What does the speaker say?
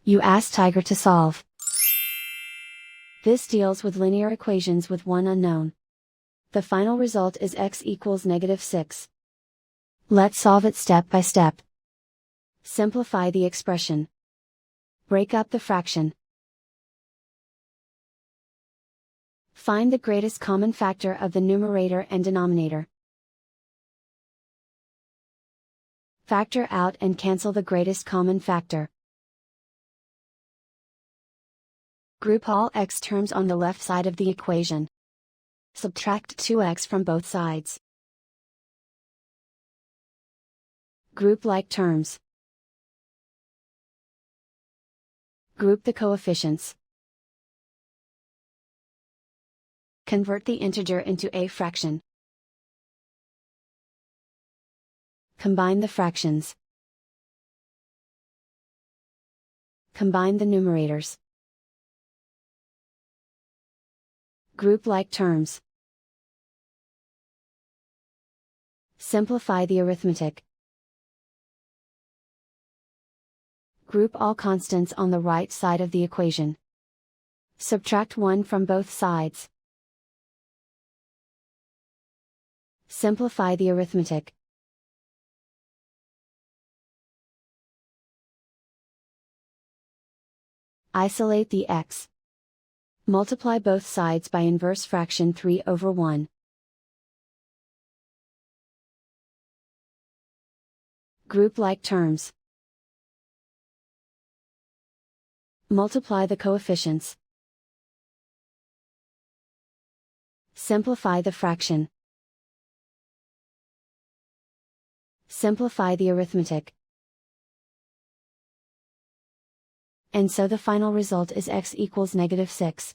You ask Tiger to solve. This deals with linear equations with one unknown. The final result is x equals -6. Let's solve it step by step. Simplify the expression. Break up the fraction. Find the greatest common factor of the numerator and denominator. Factor out and cancel the greatest common factor. Group all x terms on the left side of the equation. Subtract 2x from both sides. Group like terms. Group the coefficients. Convert the integer into a fraction. Combine the fractions. Combine the numerators. Group like terms. Simplify the arithmetic. Group all constants on the right side of the equation. Subtract 1 from both sides. Simplify the arithmetic. Isolate the x. Multiply both sides by inverse fraction 3/1. Group like terms. Multiply the coefficients. Simplify the fraction. Simplify the arithmetic. And so the final result is x equals -6.